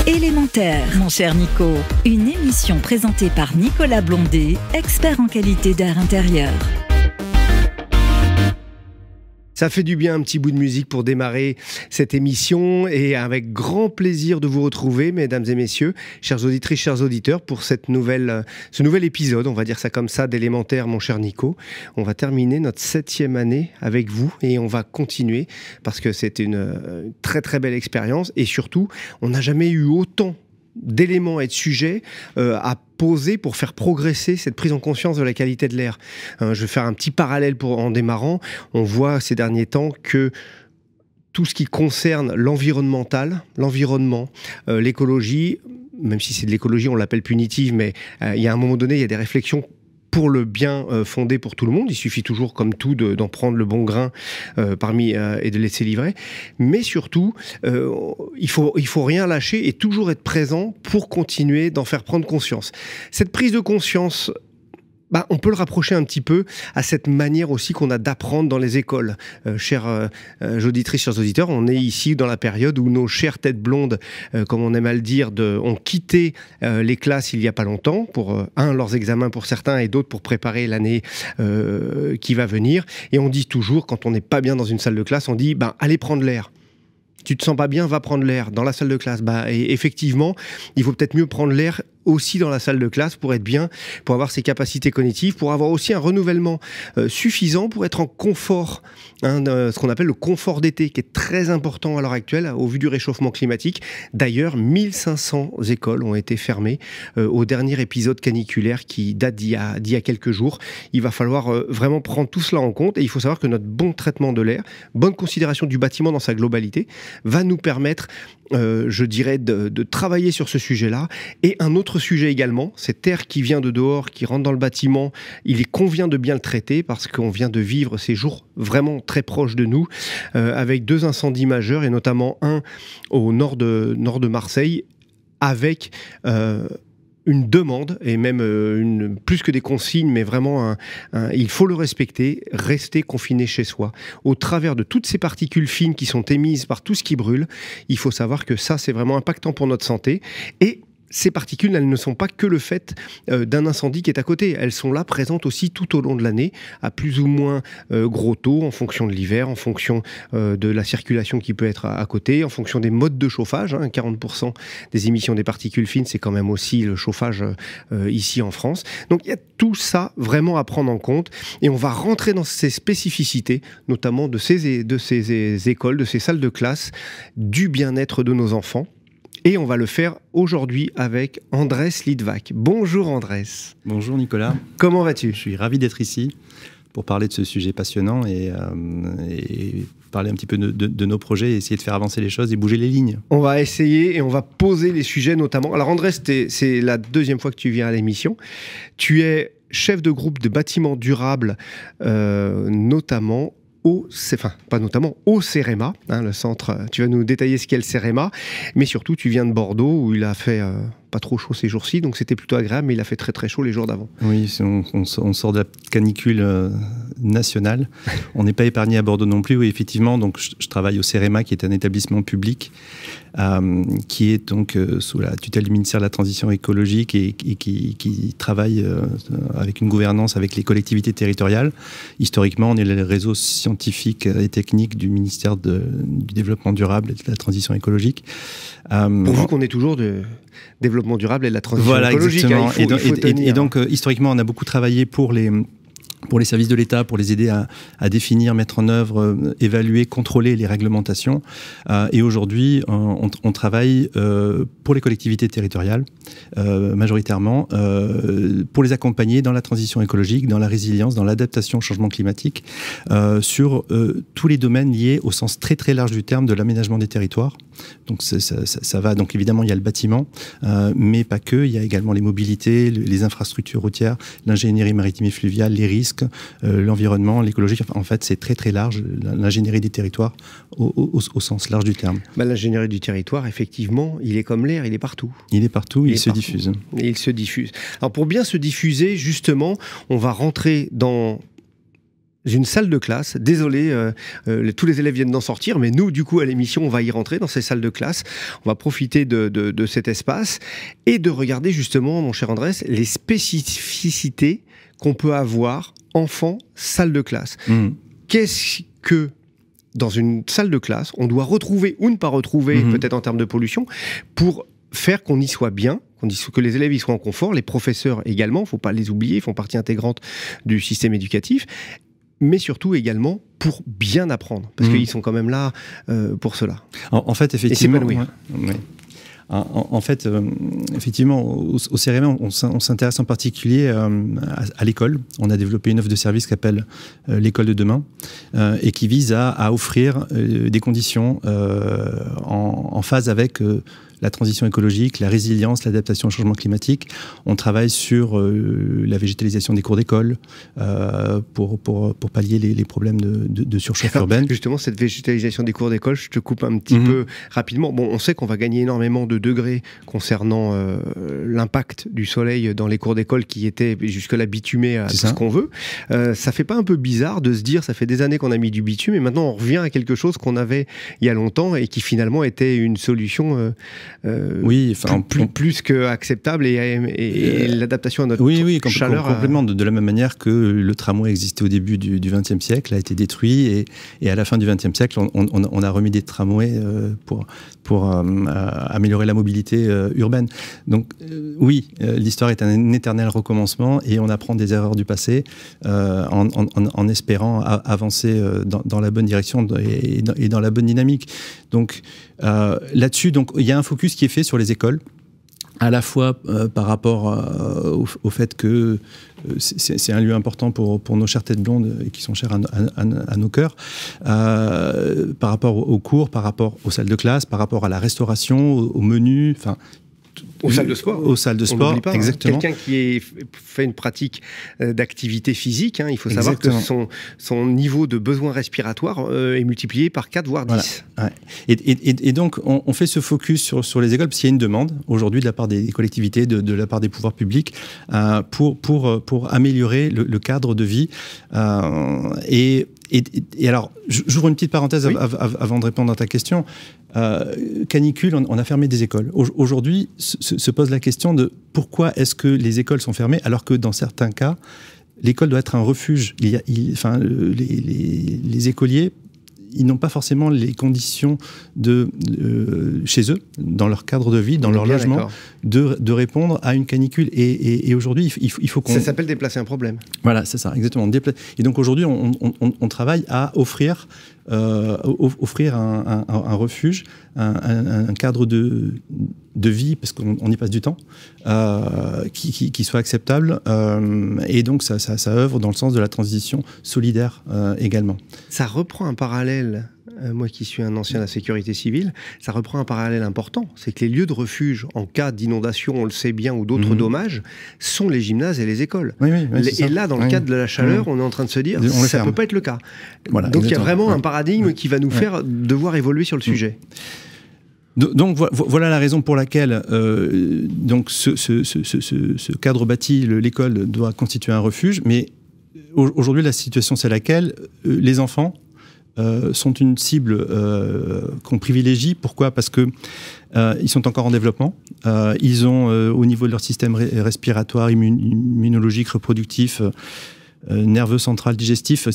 Élémentaire, mon cher Nico. Une émission présentée par Nicolas Blondet, expert en qualité d'air intérieur. Ça fait du bien un petit bout de musique pour démarrer cette émission et avec grand plaisir de vous retrouver, mesdames et messieurs, chères auditrices, chers auditeurs, pour ce nouvel épisode, on va dire ça comme ça, d'Élémentaire, mon cher Nico. On va terminer notre 7e année avec vous et on va continuer parce que c'est une très très belle expérience et surtout, on n'a jamais eu autant d'éléments et de sujets à poser pour faire progresser cette prise en conscience de la qualité de l'air. Je vais faire un petit parallèle en démarrant. On voit ces derniers temps que tout ce qui concerne l'environnemental, l'environnement, l'écologie, même si c'est de l'écologie, on l'appelle punitive, mais il y a un moment donné, il y a des réflexions pour le bien fondé pour tout le monde. Il suffit toujours, comme tout, d'en prendre le bon grain et de laisser livrer. Mais surtout, il faut rien lâcher et toujours être présent pour continuer d'en faire prendre conscience. Cette prise de conscience, on peut le rapprocher un petit peu à cette manière aussi qu'on a d'apprendre dans les écoles. Chères auditrices, chers auditeurs, on est ici dans la période où nos chères têtes blondes, comme on aime à le dire, ont quitté les classes il n'y a pas longtemps, pour leurs examens pour certains et d'autres pour préparer l'année qui va venir. Et on dit toujours, quand on n'est pas bien dans une salle de classe, on dit allez prendre l'air. Tu te sens pas bien, va prendre l'air dans la salle de classe. Et effectivement, il faut peut-être mieux prendre l'air aussi dans la salle de classe pour être bien, pour avoir ses capacités cognitives, pour avoir aussi un renouvellement suffisant pour être en confort, ce qu'on appelle le confort d'été, qui est très important à l'heure actuelle au vu du réchauffement climatique. D'ailleurs, 1500 écoles ont été fermées au dernier épisode caniculaire qui date d'il y a quelques jours. Il va falloir vraiment prendre tout cela en compte et il faut savoir que notre bon traitement de l'air, bonne considération du bâtiment dans sa globalité, va nous permettre, je dirais, de travailler sur ce sujet-là. Et un autre sujet également, cet air qui vient de dehors, qui rentre dans le bâtiment, il convient de bien le traiter parce qu'on vient de vivre ces jours vraiment très proches de nous, avec 2 incendies majeurs et notamment un au nord de Marseille, avec une demande et même plus que des consignes, mais vraiment il faut le respecter, rester confiné chez soi. Au travers de toutes ces particules fines qui sont émises par tout ce qui brûle, il faut savoir que ça, c'est vraiment impactant pour notre santé. Et ces particules, elles ne sont pas que le fait d'un incendie qui est à côté. Elles sont là, présentes aussi tout au long de l'année, à plus ou moins gros taux, en fonction de l'hiver, en fonction de la circulation qui peut être à côté, en fonction des modes de chauffage. 40% des émissions des particules fines, c'est quand même aussi le chauffage ici en France. Donc il y a tout ça vraiment à prendre en compte. Et on va rentrer dans ces spécificités, notamment de ces écoles, de ces salles de classe, du bien-être de nos enfants. Et on va le faire aujourd'hui avec Andrés Lidvac. Bonjour Andrés. Bonjour Nicolas. Comment vas-tu ? Je suis ravi d'être ici pour parler de ce sujet passionnant et parler un petit peu de nos projets, et essayer de faire avancer les choses et bouger les lignes. On va essayer et on va poser les sujets notamment. Alors Andrés, c'est la 2e fois que tu viens à l'émission. Tu es chef de groupe de bâtiments durables, notamment au CEREMA, le centre. Tu vas nous détailler ce qu'est le CEREMA, mais surtout tu viens de Bordeaux où il a fait pas trop chaud ces jours-ci, donc c'était plutôt agréable, mais il a fait très très chaud les jours d'avant. Oui, on sort de la canicule nationale. On n'est pas épargné à Bordeaux non plus. Oui, effectivement, donc je travaille au CEREMA, qui est un établissement public qui est donc sous la tutelle du ministère de la Transition écologique et qui travaille avec une gouvernance avec les collectivités territoriales. Historiquement, on est le réseau scientifique et technique du ministère du Développement durable et de la Transition écologique. Pourvu qu'on ait toujours de développement durable et de la transition écologique. Exactement. Et donc, historiquement, on a beaucoup travaillé pour les services de l'État, pour les aider à définir, mettre en œuvre, évaluer, contrôler les réglementations. Et aujourd'hui, on travaille pour les collectivités territoriales, majoritairement, pour les accompagner dans la transition écologique, dans la résilience, dans l'adaptation au changement climatique, sur tous les domaines liés au sens très très large du terme de l'aménagement des territoires. Donc ça va, donc évidemment il y a le bâtiment, mais pas que, il y a également les mobilités, les infrastructures routières, l'ingénierie maritime et fluviale, les risques, l'environnement, l'écologie. En fait, c'est très très large, l'ingénierie des territoires au sens large du terme. L'ingénierie du territoire, effectivement, il est comme l'air, il est partout. Il est partout, il se diffuse. Et il se diffuse. Alors pour bien se diffuser, justement, on va rentrer dans une salle de classe. Désolé, tous les élèves viennent d'en sortir, mais nous, du coup, à l'émission, on va y rentrer dans ces salles de classe. On va profiter de cet espace et de regarder justement, mon cher Andrés, les spécificités qu'on peut avoir enfant, salle de classe. Qu'est-ce que, dans une salle de classe, on doit retrouver ou ne pas retrouver, peut-être en termes de pollution, pour faire qu'on y soit bien, que les élèves y soient en confort, les professeurs également, il ne faut pas les oublier, ils font partie intégrante du système éducatif, mais surtout également pour bien apprendre, parce qu'ils sont quand même là pour cela. En fait, effectivement... En fait, effectivement, au CRM, on s'intéresse en particulier à l'école. On a développé une offre de service qui s'appelle l'école de demain et qui vise à offrir des conditions en phase avec la transition écologique, la résilience, l'adaptation au changement climatique. On travaille sur la végétalisation des cours d'école pour pallier les problèmes de surchauffe urbaine. Justement, cette végétalisation des cours d'école, je te coupe un petit peu rapidement. Bon, on sait qu'on va gagner énormément de degrés concernant l'impact du soleil dans les cours d'école qui étaient jusque-là bitumés à tout ce qu'on veut. Ça fait pas un peu bizarre de se dire, ça fait des années qu'on a mis du bitume et maintenant on revient à quelque chose qu'on avait il y a longtemps et qui finalement était une solution oui, enfin, plus qu'acceptable et l'adaptation à notre chaleur. Complètement, de la même manière que le tramway existait au début du XXe siècle, a été détruit et à la fin du XXe siècle, on a remis des tramways pour améliorer la mobilité urbaine. Donc oui, l'histoire est un éternel recommencement et on apprend des erreurs du passé en espérant avancer dans la bonne direction et dans la bonne dynamique. Donc là-dessus, il y a un focus qui est fait sur les écoles, à la fois par rapport au fait que c'est un lieu important pour nos chères têtes blondes et qui sont chères à nos cœurs, par rapport aux cours, par rapport aux salles de classe, par rapport à la restauration, au menu, enfin... Aux salles de sport. Aux salles de sport, pas, exactement. Quelqu'un qui fait une pratique d'activité physique, il faut savoir que son niveau de besoin respiratoire est multiplié par 4 voire 10. Voilà. Ouais. Et donc, on fait ce focus sur les écoles parce qu'il y a une demande aujourd'hui de la part des collectivités, de la part des pouvoirs publics pour améliorer le cadre de vie. Et alors, j'ouvre une petite parenthèse avant de répondre à ta question. Canicule, on a fermé des écoles. Aujourd'hui, se pose la question de pourquoi est-ce que les écoles sont fermées alors que dans certains cas, l'école doit être un refuge. Les écoliers, ils n'ont pas forcément les conditions chez eux, dans leur cadre de vie, dans leur logement, de répondre à une canicule. Et aujourd'hui, il faut qu'on... Ça s'appelle déplacer un problème. Voilà, c'est ça, exactement. Et donc aujourd'hui, on travaille à offrir un refuge, un cadre de vie, parce qu'on y passe du temps, qui soit acceptable. Et donc, ça œuvre dans le sens de la transition solidaire également. Ça reprend un parallèle, moi qui suis un ancien de la sécurité civile, ça reprend un parallèle important. C'est que les lieux de refuge, en cas d'inondation, on le sait bien, ou d'autres dommages, sont les gymnases et les écoles. Et là, dans le cadre de la chaleur, on est en train de se dire, ça ne peut pas être le cas. Voilà, donc il y a vraiment un paradigme qui va nous faire devoir évoluer sur le sujet. Donc voilà la raison pour laquelle donc ce cadre bâti, l'école, doit constituer un refuge. Mais aujourd'hui, la situation, c'est laquelle les enfants sont une cible qu'on privilégie. Pourquoi ? Parce que ils sont encore en développement. Ils ont, au niveau de leur système respiratoire, immunologique, reproductif, nerveux central, digestif, tout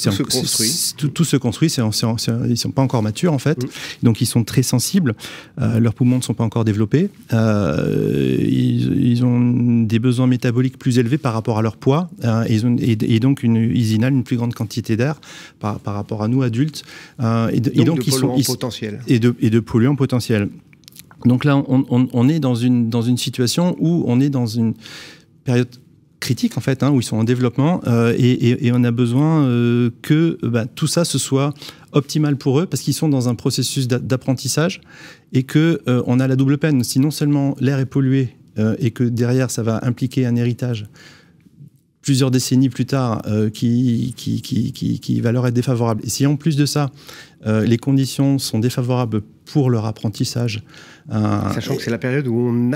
se construit. Ils ne sont pas encore matures en fait, donc ils sont très sensibles. Leurs poumons ne sont pas encore développés. Ils ont des besoins métaboliques plus élevés par rapport à leur poids, et donc ils inhalent une plus grande quantité d'air par rapport à nous adultes. Et donc de polluants potentiels. Et de polluants potentiels. Donc là, on est dans une situation où on est dans une période critique en fait, où ils sont en développement et on a besoin que tout ça ce soit optimal pour eux parce qu'ils sont dans un processus d'apprentissage et que on a la double peine. Si non seulement l'air est pollué et que derrière ça va impliquer un héritage plusieurs décennies plus tard qui va leur être défavorable. Et si en plus de ça, les conditions sont défavorables pour leur apprentissage. Sachant que c'est la période où on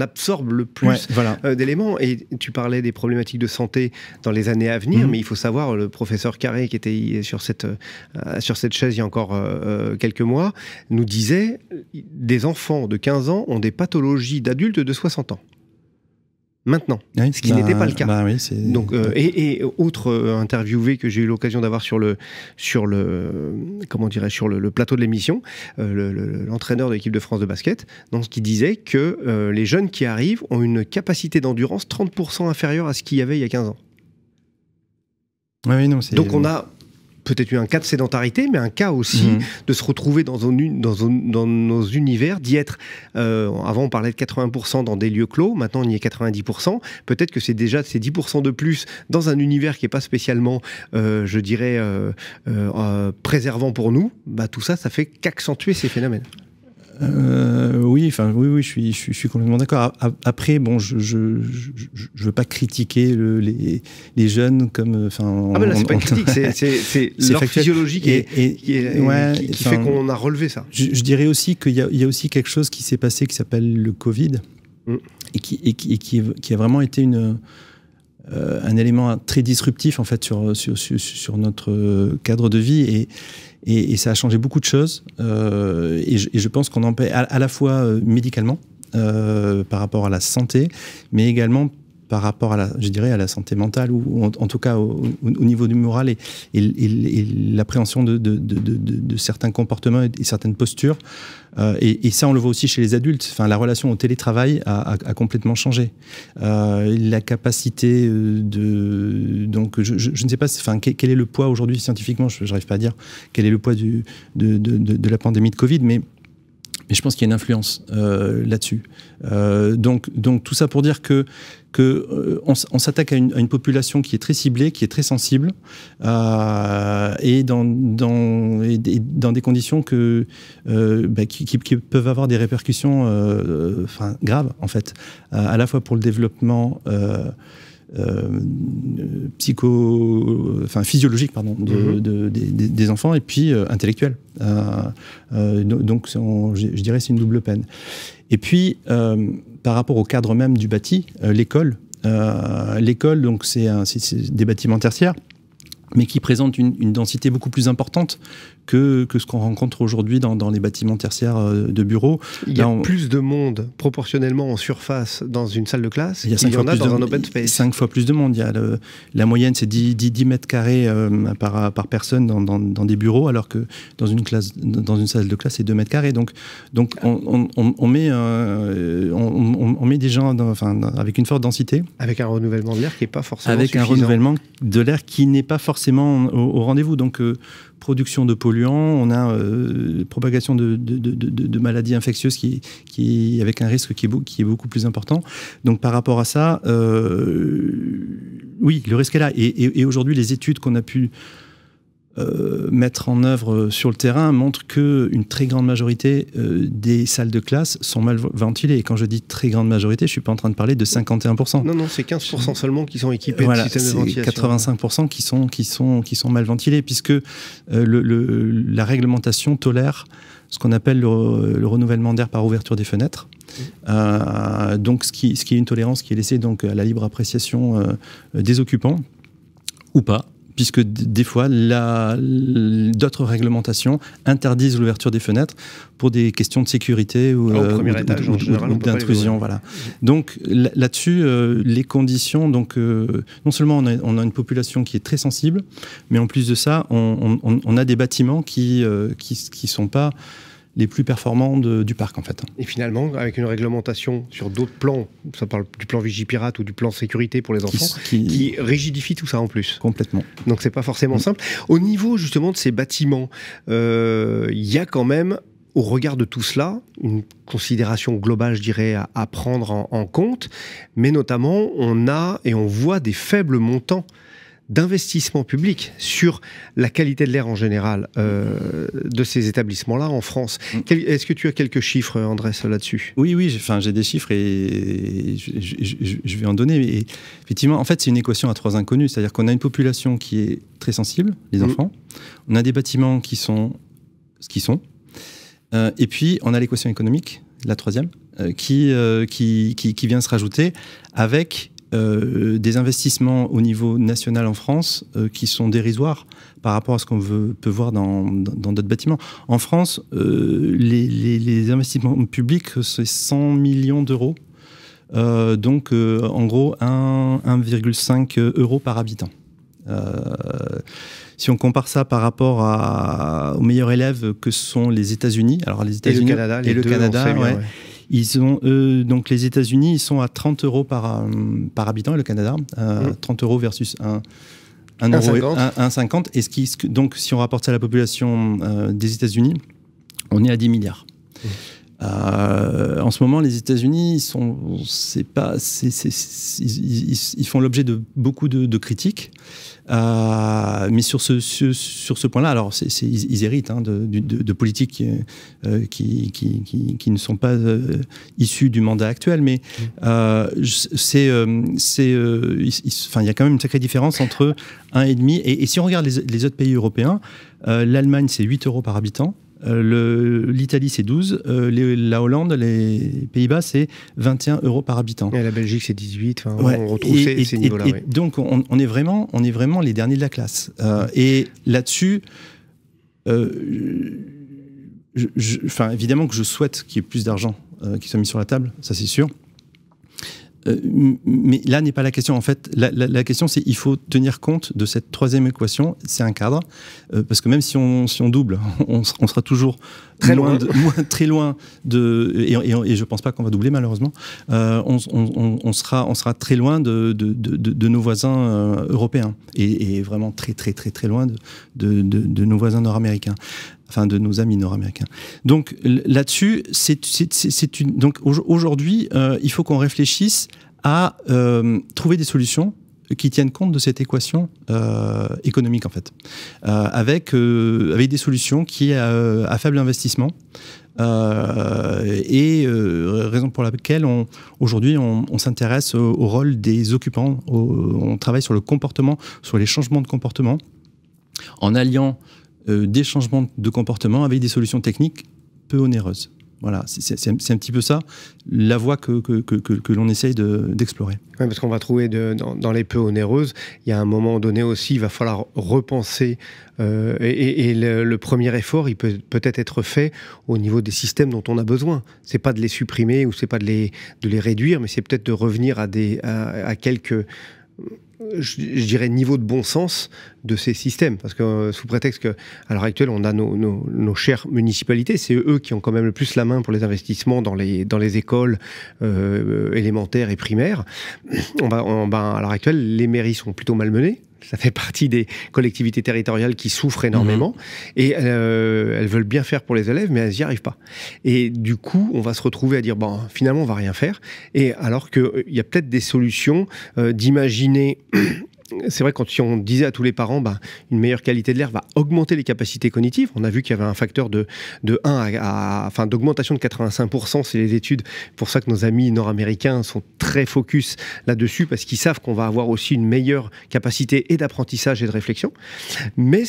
absorbe le plus d'éléments. Et tu parlais des problématiques de santé dans les années à venir, mais il faut savoir, le professeur Carré, qui était sur cette chaise il y a encore quelques mois, nous disait des enfants de 15 ans ont des pathologies d'adultes de 60 ans. Maintenant, ce qui n'était pas le cas. Donc, et autre interviewé que j'ai eu l'occasion d'avoir sur le plateau de l'émission, l'entraîneur de l'équipe de France de basket, donc, qui disait que les jeunes qui arrivent ont une capacité d'endurance 30% inférieure à ce qu'il y avait il y a 15 ans. Donc on a peut-être eu un cas de sédentarité, mais un cas aussi de se retrouver dans nos univers, d'y être... avant, on parlait de 80% dans des lieux clos, maintenant, on y est 90%. Peut-être que c'est déjà ces 10% de plus dans un univers qui n'est pas spécialement, je dirais, préservant pour nous. Bah, tout ça, ça fait qu'accentuer ces phénomènes. Oui, je suis complètement d'accord. Après, bon, je veux pas critiquer les jeunes comme. Mais là, c'est pas une critique, c'est leur factuel. Physiologie qui fait qu'on a relevé ça. Je dirais aussi qu'il y a aussi quelque chose qui s'est passé qui s'appelle le Covid et qui a vraiment été un élément très disruptif en fait sur notre cadre de vie et ça a changé beaucoup de choses et je pense qu'on en paie à la fois médicalement par rapport à la santé, mais également par rapport à la santé mentale ou en tout cas au niveau du moral et l'appréhension de certains comportements et certaines postures. Et ça, on le voit aussi chez les adultes. Enfin, la relation au télétravail a complètement changé. La capacité donc, je ne sais pas, quel est le poids aujourd'hui scientifiquement, je n'arrive pas à dire quel est le poids de la pandémie de Covid, mais je pense qu'il y a une influence là-dessus. Donc tout ça pour dire on s'attaque à une population qui est très ciblée, qui est très sensible, et dans des conditions qui peuvent avoir des répercussions graves, en fait, à la fois pour le développement physiologique des enfants et puis intellectuel. Donc je dirais c'est une double peine. Et puis par rapport au cadre même du bâti, l'école donc c'est des bâtiments tertiaires, mais qui présentent une densité beaucoup plus importante que ce qu'on rencontre aujourd'hui dans les bâtiments tertiaires de bureaux. Il y a plus de monde proportionnellement en surface dans une salle de classe qu'il y en a dans un open space. 5 fois plus de monde. Il y a la moyenne, c'est 10 mètres carrés par personne dans des bureaux, alors que dans une salle de classe, c'est 2 mètres carrés. Donc on met des gens avec une forte densité. Avec un renouvellement de l'air qui n'est pas forcément suffisant. Avec un renouvellement de l'air qui n'est pas forcément au rendez-vous. Donc production de polluants, on a propagation de maladies infectieuses qui avec un risque qui est beaucoup plus important. Donc par rapport à ça, oui, le risque est là. Et aujourd'hui, les études qu'on a pu mettre en œuvre sur le terrain montrent qu'une très grande majorité des salles de classe sont mal ventilées. Et quand je dis très grande majorité, je ne suis pas en train de parler de 51%. Non, c'est 15% seulement qui sont équipés de systèmes de ventilation. 85% qui sont mal ventilés, puisque la réglementation tolère ce qu'on appelle le renouvellement d'air par ouverture des fenêtres. Donc ce qui est une tolérance qui est laissée donc, à la libre appréciation des occupants, ou pas. Puisque des fois, d'autres réglementations interdisent l'ouverture des fenêtres pour des questions de sécurité ou d'intrusion. Voilà. Donc là-dessus, les conditions, donc, non seulement on a une population qui est très sensible, mais en plus de ça, on a des bâtiments qui sont pas les plus performants du parc, en fait. Et finalement, avec une réglementation sur d'autres plans, ça parle du plan Vigipirate ou du plan sécurité pour les enfants, qui rigidifie tout ça en plus. Complètement. Donc c'est pas forcément simple. Au niveau justement de ces bâtiments, il y a quand même, au regard de tout cela, une considération globale, je dirais, à prendre en compte, mais notamment on voit des faibles montants d'investissement public sur la qualité de l'air en général de ces établissements-là en France. Est-ce que tu as quelques chiffres, Andrés, là-dessus? Oui, j'ai des chiffres et je vais en donner. Et effectivement, en fait, c'est une équation à trois inconnus. C'est-à-dire qu'on a une population qui est très sensible, les enfants. On a des bâtiments qui sont ce qu'ils sont. Et puis, on a l'équation économique, la troisième, qui vient se rajouter avec des investissements au niveau national en France qui sont dérisoires par rapport à ce qu'on peut voir dans d'autres bâtiments. En France, les investissements publics, c'est 100 millions d'euros. Donc, en gros, 1,5 € par habitant. Si on compare ça par rapport aux meilleurs élèves que sont les États-Unis, alors les États-Unis et le Canada, ouais. Ils ont, donc les États-Unis, ils sont à 30 € par habitant, et le Canada, 30 € versus 1,50 €. Et donc, si on rapporte ça à la population des États-Unis, on est à 10 milliards. En ce moment, les États-Unis, ils font l'objet de beaucoup de critiques. Mais sur ce point-là, alors ils héritent de politiques qui ne sont pas issues du mandat actuel, mais il y a quand même une sacrée différence entre 1,5 €. Et si on regarde les autres pays européens, l'Allemagne, c'est 8 € par habitant. L'Italie, c'est 12. La Hollande, les Pays-Bas, c'est 21 € par habitant. Et la Belgique, c'est 18. Ouais. On retrouve ces niveaux-là. Et donc, on est vraiment les derniers de la classe. Et là-dessus, évidemment que je souhaite qu'il y ait plus d'argent qui soit mis sur la table, ça c'est sûr. Mais là n'est pas la question. En fait, la question, c'est il faut tenir compte de cette troisième équation. C'est un cadre, parce que même si on double, on sera toujours très loin de et je pense pas qu'on va doubler malheureusement. On sera très loin de nos voisins européens et vraiment très très très très loin de nos voisins nord-américains. Enfin, de nos amis nord-américains. Donc là-dessus, donc aujourd'hui, il faut qu'on réfléchisse à trouver des solutions qui tiennent compte de cette équation économique en fait, avec des solutions qui à faible investissement. Raison pour laquelle aujourd'hui on s'intéresse au rôle des occupants, on travaille sur le comportement, sur les changements de comportement, en alliant des changements de comportement avec des solutions techniques peu onéreuses. Voilà, c'est un petit peu ça, la voie que l'on essaye d'explorer. Oui, parce qu'on va trouver dans les peu onéreuses, il y a un moment donné aussi, il va falloir repenser, et le premier effort, il peut peut-être être fait au niveau des systèmes dont on a besoin. C'est pas de les supprimer ou c'est pas de les réduire, mais c'est peut-être de revenir à quelques... je dirais, niveau de bon sens de ces systèmes. Parce que sous prétexte qu'à l'heure actuelle, on a nos chères municipalités, c'est eux qui ont quand même le plus la main pour les investissements dans les écoles élémentaires et primaires. À l'heure actuelle, les mairies sont plutôt malmenées. Ça fait partie des collectivités territoriales qui souffrent énormément et elles veulent bien faire pour les élèves, mais elles n'y arrivent pas. Et du coup, on va se retrouver à dire, finalement, on va rien faire. Et alors qu'il y a peut-être des solutions d'imaginer... C'est vrai, si on disait à tous les parents, une meilleure qualité de l'air va augmenter les capacités cognitives. On a vu qu'il y avait un facteur d'augmentation de 85%, c'est les études. Pour ça que nos amis nord-américains sont très focus là-dessus, parce qu'ils savent qu'on va avoir aussi une meilleure capacité et d'apprentissage et de réflexion. Mais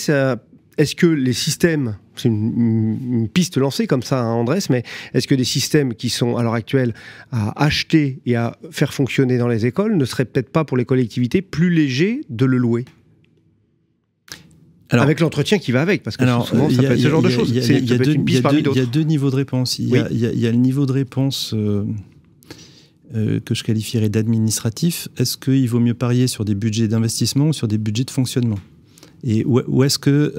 est-ce que les systèmes, c'est une piste lancée comme ça, Andrés, mais est-ce que des systèmes qui sont à l'heure actuelle à acheter et à faire fonctionner dans les écoles ne seraient peut-être pas pour les collectivités plus légers de le louer ? Alors, avec l'entretien qui va avec, parce que souvent ça peut être ce genre de choses. Il y a deux niveaux de réponse. Il y a le niveau de réponse que je qualifierais d'administratif. Est-ce qu'il vaut mieux parier sur des budgets d'investissement ou sur des budgets de fonctionnement ? Et où est-ce que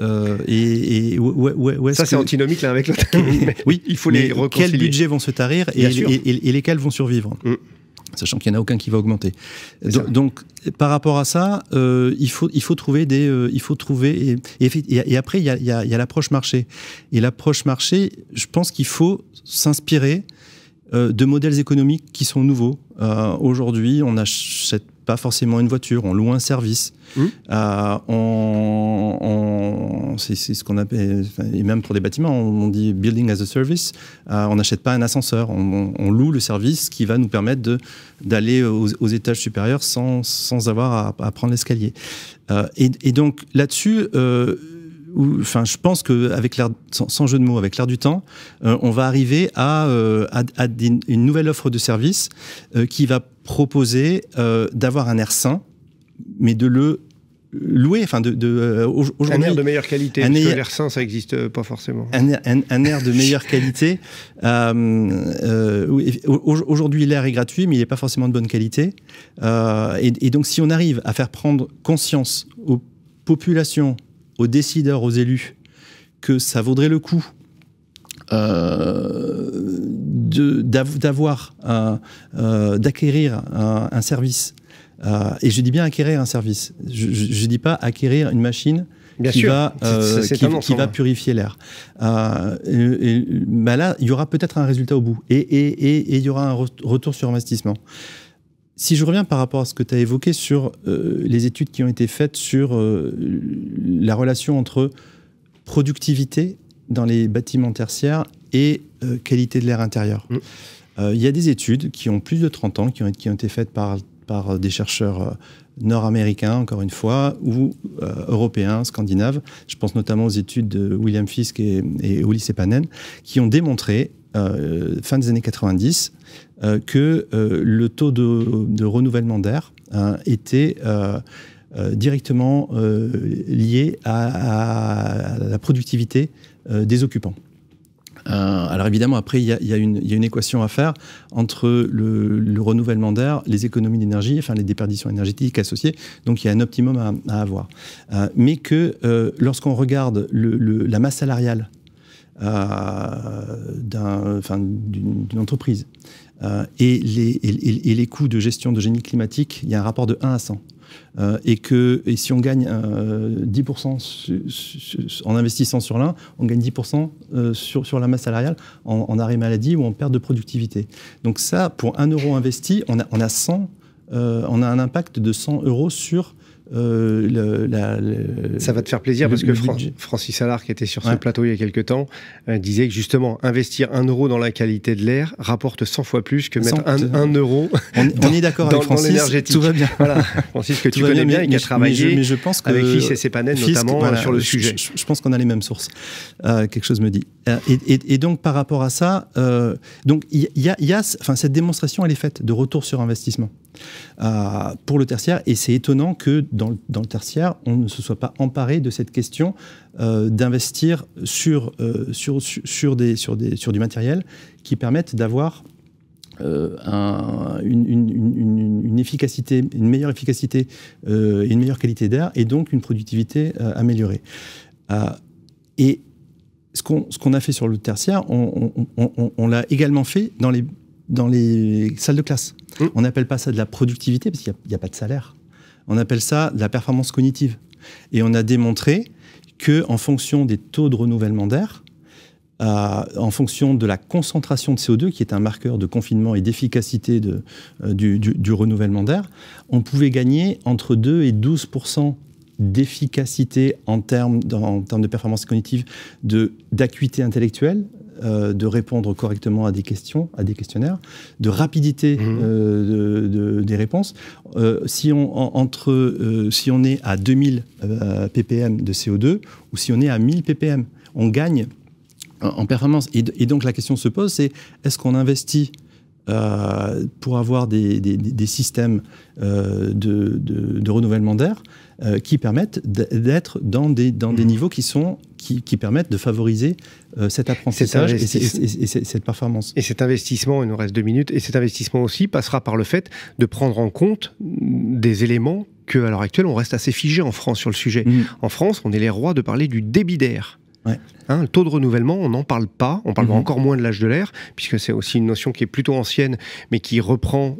ça c'est antinomique l'un avec l'autre. Oui, il faut les reconcilier. Quels budgets vont se tarir et lesquels vont survivre, sachant qu'il n'y en a aucun qui va augmenter. Donc par rapport à ça, il faut trouver et après il y a l'approche marché. Et l'approche marché, je pense qu'il faut s'inspirer de modèles économiques qui sont nouveaux. Aujourd'hui, on n'achète pas forcément une voiture, on loue un service. C'est ce qu'on appelle, et même pour des bâtiments, on dit building as a service. On n'achète pas un ascenseur, on loue le service qui va nous permettre d'aller aux étages supérieurs sans avoir à prendre l'escalier. Et donc là-dessus, je pense qu'avec sans jeu de mots, avec l'air du temps, on va arriver à une nouvelle offre de service qui va proposer d'avoir un air sain, mais de le louer, un air de meilleure qualité, parce que l'air sain, ça n'existe pas forcément. Un air de meilleure qualité. Aujourd'hui, l'air est gratuit, mais il n'est pas forcément de bonne qualité. Et donc, si on arrive à faire prendre conscience aux populations, aux décideurs, aux élus, que ça vaudrait le coup d'acquérir un service. Et je dis bien acquérir un service. Je ne dis pas acquérir une machine qui va purifier l'air. Là, il y aura peut-être un résultat au bout. Et il y aura un retour sur investissement. Si je reviens par rapport à ce que tu as évoqué sur les études qui ont été faites sur la relation entre productivité dans les bâtiments tertiaires et qualité de l'air intérieur. Il y a des études qui ont plus de 30 ans, qui ont été faites par des chercheurs nord-américains, encore une fois, ou européens, scandinaves. Je pense notamment aux études de William Fisk et Uli Seppänen, qui ont démontré, fin des années 90, que le taux de renouvellement d'air était directement lié à la productivité des occupants. Alors évidemment, après, il y a une équation à faire entre le renouvellement d'air, les économies d'énergie, les déperditions énergétiques associées. Donc il y a un optimum à avoir. Mais que lorsqu'on regarde la masse salariale d'une entreprise et les coûts de gestion de génie climatique, il y a un rapport de 1 à 100. Et si on gagne 10% en investissant sur l'un, on gagne 10% sur la masse salariale en arrêt maladie ou en perte de productivité. Donc ça, pour 1 euro investi, on a un impact de 100 euros sur ça va te faire plaisir parce que Francis Allard, qui était sur ce plateau il y a quelques temps, disait que justement investir 1 euro dans la qualité de l'air rapporte 100 fois plus que mettre 1 euro on est d'accord avec Francis, l'énergétique. Tout va bien. Voilà, Francis, que tu connais bien et qui a travaillé avec Fisk et Seppänen notamment sur le sujet. Je pense qu'on a les mêmes sources. Quelque chose me dit. Et donc par rapport à ça, cette démonstration, elle est faite de retour sur investissement. Pour le tertiaire, et c'est étonnant que dans le tertiaire, on ne se soit pas emparé de cette question d'investir sur du matériel qui permette d'avoir une efficacité, une meilleure efficacité, une meilleure qualité d'air et donc une productivité améliorée. Et ce qu'on a fait sur le tertiaire, on l'a également fait dans les salles de classe. On n'appelle pas ça de la productivité parce qu'il n'y a pas de salaire. On appelle ça de la performance cognitive. Et on a démontré qu'en fonction des taux de renouvellement d'air, en fonction de la concentration de CO2, qui est un marqueur de confinement et d'efficacité du renouvellement d'air, on pouvait gagner entre 2 et 12% d'efficacité en termes de performance cognitive, d'acuité intellectuelle, de répondre correctement à des questions, à des questionnaires, de rapidité des réponses. Si on est à 2000 ppm de CO2 ou si on est à 1000 ppm, on gagne en performance. Et donc la question se pose, c'est est-ce qu'on investit pour avoir des systèmes de renouvellement d'air qui permettent d'être dans des niveaux qui permettent de favoriser cet apprentissage et cette performance. Et cet investissement, il nous reste 2 minutes, et cet investissement aussi passera par le fait de prendre en compte des éléments qu'à l'heure actuelle, on reste assez figé en France sur le sujet. En France, on est les rois de parler du débit d'air. Ouais. Le taux de renouvellement, on n'en parle pas. On parle encore moins de l'âge de l'air, puisque c'est aussi une notion qui est plutôt ancienne, mais qui reprend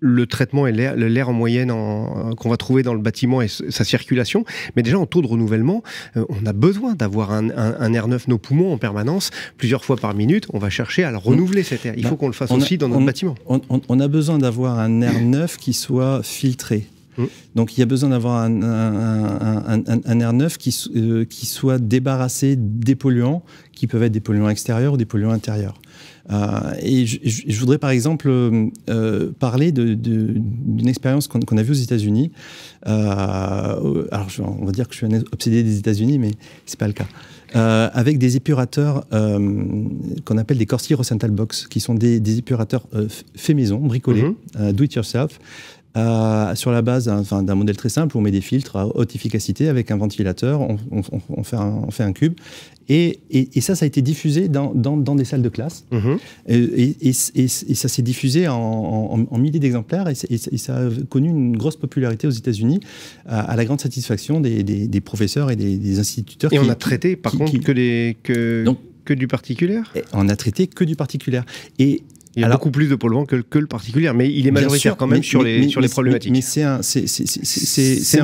le traitement et l'air en moyenne qu'on va trouver dans le bâtiment et sa circulation, mais déjà en taux de renouvellement, on a besoin d'avoir un air neuf. Nos poumons en permanence, plusieurs fois par minute, on va chercher à le renouveler cet air. Il faut qu'on le fasse aussi dans notre bâtiment. On a besoin d'avoir un air neuf qui soit filtré. Donc il y a besoin d'avoir un air neuf qui soit débarrassé des polluants, qui peuvent être des polluants extérieurs ou des polluants intérieurs. Et je voudrais par exemple parler d'une expérience qu'on a vue aux États-Unis. Alors on va dire que je suis un obsédé des États-Unis, mais c'est pas le cas. Avec des épurateurs qu'on appelle des Corsi Rosenthal Box, qui sont des épurateurs faits maison, bricolés, do it yourself. Sur la base d'un modèle très simple, on met des filtres à haute efficacité avec un ventilateur, on fait un cube. Et ça a été diffusé dans des salles de classe. Et ça s'est diffusé en milliers d'exemplaires et ça a connu une grosse popularité aux États-Unis à la grande satisfaction des professeurs et des instituteurs. Et on a traité par contre que du particulaire. On a traité que du particulaire. Et il y a beaucoup plus de polluants que le particulier, mais il est majoritaire quand même sur les problématiques. Mais c'est un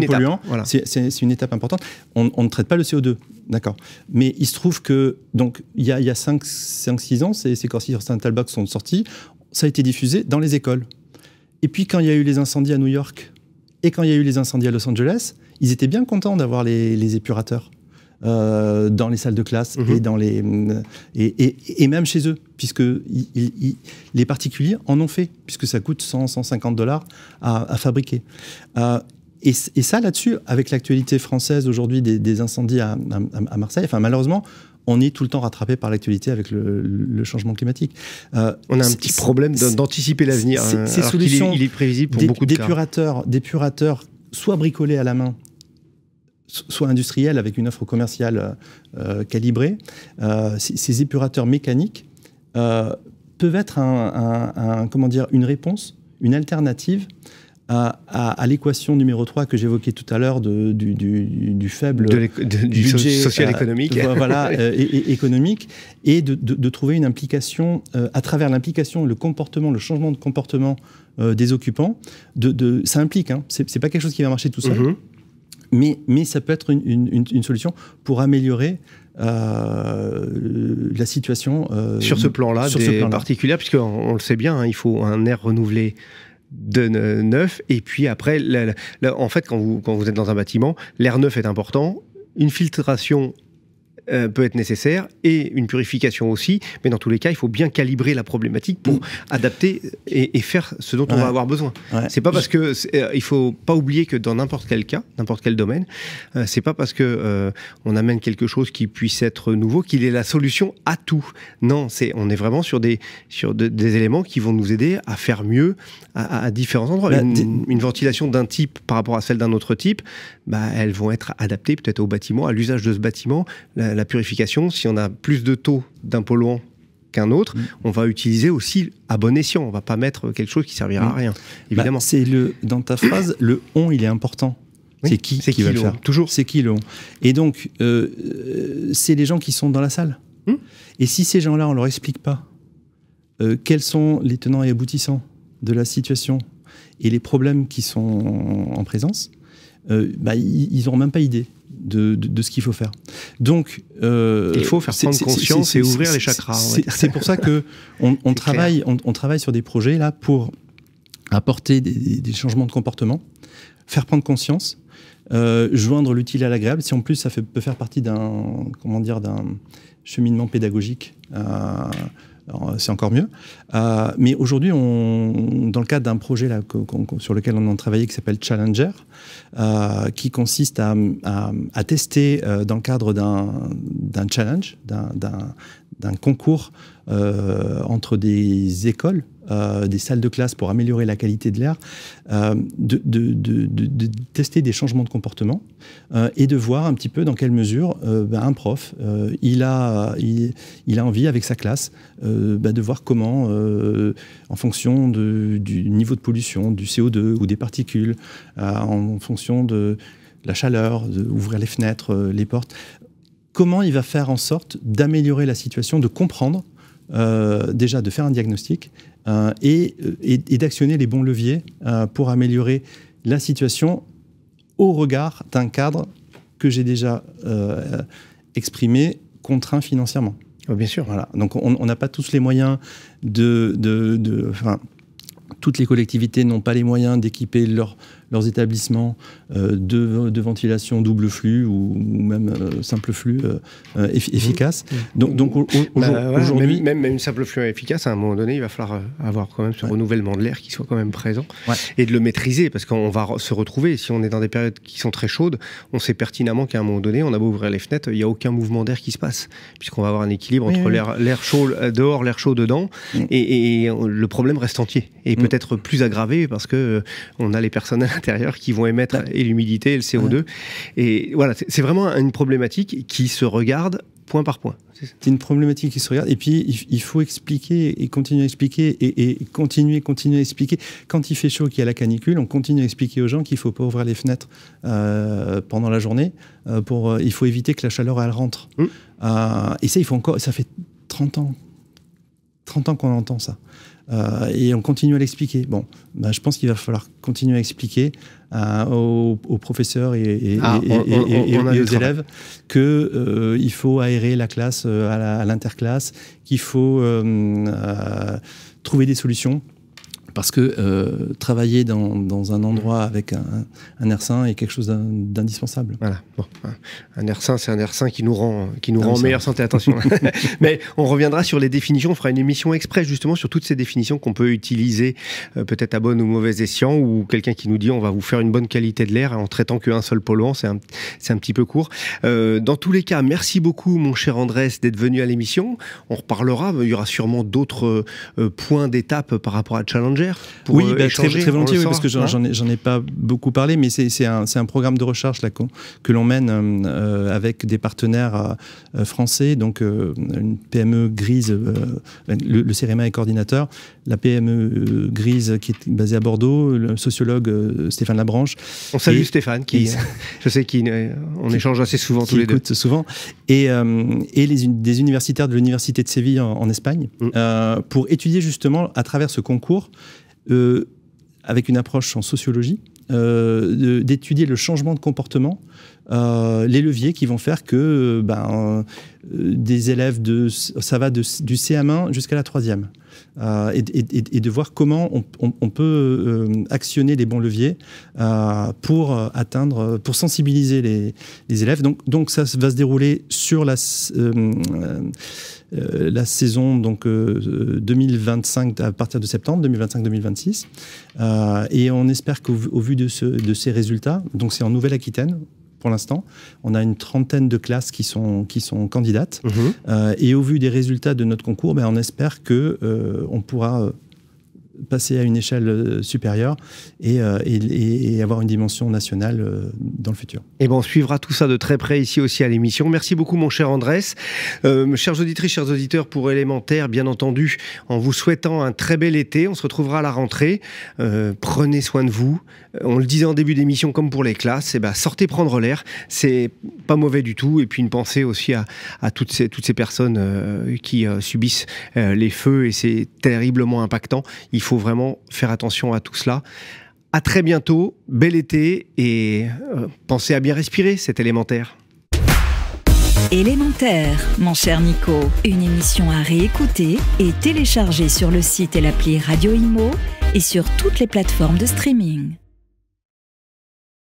polluant, voilà. C'est une étape importante. On ne traite pas le CO2, d'accord. Mais il se trouve que, donc, il y a 5-6 ans, ces Corsi Rosenthal Box sont sortis, ça a été diffusé dans les écoles. Et puis quand il y a eu les incendies à New York, et quand il y a eu les incendies à Los Angeles, ils étaient bien contents d'avoir les épurateurs. Dans les salles de classe et même chez eux, puisque les particuliers en ont fait, puisque ça coûte $100-150 à fabriquer. Et ça, là-dessus, avec l'actualité française aujourd'hui des incendies à Marseille, enfin, malheureusement, on est tout le temps rattrapé par l'actualité avec le changement climatique. On a un petit problème d'anticiper l'avenir. Ces solutions, il est prévisible pour beaucoup de cas. D'épurateurs, soit bricolés à la main, soit industriels avec une offre commerciale calibrée, ces épurateurs mécaniques peuvent être une réponse, une alternative à l'équation numéro 3 que j'évoquais tout à l'heure du faible budget social-économique. Économique, et de trouver une implication, à travers l'implication, le changement de comportement des occupants. Ça implique, c'est pas quelque chose qui va marcher tout seul. Mais ça peut être une solution pour améliorer la situation. Sur ce plan-là, particulier, puisqu'on le sait bien, il faut un air renouvelé de neuf. Et puis après, en fait, quand vous êtes dans un bâtiment, l'air neuf est important. Une filtration peut être nécessaire et une purification aussi, mais dans tous les cas, il faut bien calibrer la problématique pour adapter et faire ce dont on va avoir besoin. C'est pas parce que il faut pas oublier que dans n'importe quel cas, n'importe quel domaine, c'est pas parce que on amène quelque chose qui puisse être nouveau qu'il est la solution à tout. Non, on est vraiment sur des éléments qui vont nous aider à faire mieux à différents endroits. Une ventilation d'un type par rapport à celle d'un autre type, elles vont être adaptées peut-être au bâtiment, à l'usage de ce bâtiment. La purification, si on a plus de taux d'un polluant qu'un autre, on va utiliser aussi à bon escient. On ne va pas mettre quelque chose qui servira à rien, évidemment. Dans ta phrase, le « on », il est important. Oui, c'est qui va le faire. Toujours. C'est qui le « on ». Et donc, c'est les gens qui sont dans la salle. Et si ces gens-là, on ne leur explique pas quels sont les tenants et aboutissants de la situation et les problèmes qui sont en présence, ils n'auront même pas idée de ce qu'il faut faire. Donc, il faut faire prendre conscience et ouvrir les chakras. C'est pour ça qu'on travaille sur des projets là pour apporter des changements de comportement, faire prendre conscience, joindre l'utile à l'agréable. Si en plus ça peut faire partie d'un cheminement pédagogique, c'est encore mieux. Mais aujourd'hui, dans le cadre d'un projet là, sur lequel on a travaillé qui s'appelle Challenger, qui consiste à tester dans le cadre d'un challenge, d'un concours entre des écoles, des salles de classe pour améliorer la qualité de l'air, de tester des changements de comportement et de voir un petit peu dans quelle mesure un prof il a envie avec sa classe de voir comment en fonction du niveau de pollution, du CO2 ou des particules, en fonction de la chaleur, d'ouvrir les fenêtres, les portes, comment il va faire en sorte d'améliorer la situation, de comprendre déjà de faire un diagnostic et d'actionner les bons leviers pour améliorer la situation au regard d'un cadre que j'ai déjà exprimé, contraint financièrement. Oh, bien sûr. Voilà. Donc on n'a pas tous les moyens toutes les collectivités n'ont pas les moyens d'équiper leurs établissements de ventilation double flux ou même simple flux efficace. Donc aujourd'hui... Même une simple flux efficace, à un moment donné, il va falloir avoir quand même ce renouvellement de l'air qui soit quand même présent et de le maîtriser, parce qu'on va se retrouver, si on est dans des périodes qui sont très chaudes, on sait pertinemment qu'à un moment donné, on a beau ouvrir les fenêtres, il n'y a aucun mouvement d'air qui se passe, puisqu'on va avoir un équilibre entre l'air chaud dehors, l'air chaud dedans, et le problème reste entier. Et peut-être plus aggravé, parce que on a les personnes à l'intérieur qui vont émettre et l'humidité et le CO2. Et voilà, c'est vraiment une problématique qui se regarde point par point. C'est une problématique qui se regarde. Et puis, il faut expliquer et continuer à expliquer et continuer à expliquer. Quand il fait chaud, qu'il y a la canicule, on continue à expliquer aux gens qu'il ne faut pas ouvrir les fenêtres pendant la journée. Il faut éviter que la chaleur, elle rentre. Et ça, ça fait 30 ans qu'on entend ça. Et on continue à l'expliquer. Bon, je pense qu'il va falloir continuer à expliquer aux professeurs et aux élèves qu'il faut aérer la classe à l'interclasse, qu'il faut trouver des solutions. Parce que travailler dans un endroit avec un air sain est quelque chose d'indispensable. Voilà. Bon, un air sain, c'est un air sain qui nous rend en meilleure santé. Attention. Mais on reviendra sur les définitions. On fera une émission exprès justement sur toutes ces définitions qu'on peut utiliser, peut-être à bon ou mauvais escient, ou quelqu'un qui nous dit on va vous faire une bonne qualité de l'air en traitant qu'un seul polluant. C'est un petit peu court. Dans tous les cas, merci beaucoup, mon cher Andrés, d'être venu à l'émission. On reparlera. Il y aura sûrement d'autres points d'étape par rapport à Challenger. Oui, très volontiers, parce que j'en ai pas beaucoup parlé, mais c'est un programme de recherche là, que l'on mène avec des partenaires français, donc une PME Grise, le CEREMA est coordinateur, la PME Grise qui est basée à Bordeaux, le sociologue Stéphane Labranche. On salue Stéphane, je sais qu'on échange assez souvent tous les deux. Souvent, et des universitaires de l'Université de Séville en Espagne, pour étudier justement à travers ce concours, avec une approche en sociologie, d'étudier le changement de comportement, les leviers qui vont faire que des élèves ça va du CM1 jusqu'à la 3e, et de voir comment on peut actionner les bons leviers pour sensibiliser les élèves. Donc ça va se dérouler sur la saison 2025 à partir de septembre 2025-2026, et on espère qu'au vu de ces résultats, donc c'est en Nouvelle-Aquitaine pour l'instant, on a une trentaine de classes qui sont candidates, et au vu des résultats de notre concours, on espère que on pourra passer à une échelle supérieure et avoir une dimension nationale dans le futur. Et on suivra tout ça de très près ici aussi à l'émission. Merci beaucoup, mon cher Andrés. Chères auditrices, chers auditeurs, pour Élémentaire, bien entendu, en vous souhaitant un très bel été. On se retrouvera à la rentrée. Prenez soin de vous. On le disait en début d'émission, comme pour les classes, sortez prendre l'air. C'est pas mauvais du tout. Et puis une pensée aussi à toutes ces personnes qui subissent les feux, et c'est terriblement impactant. Il faut vraiment faire attention à tout cela. À très bientôt, bel été, et pensez à bien respirer, c'est Élémentaire. Élémentaire, mon cher Nico, une émission à réécouter et télécharger sur le site et l'appli Radio Imo et sur toutes les plateformes de streaming.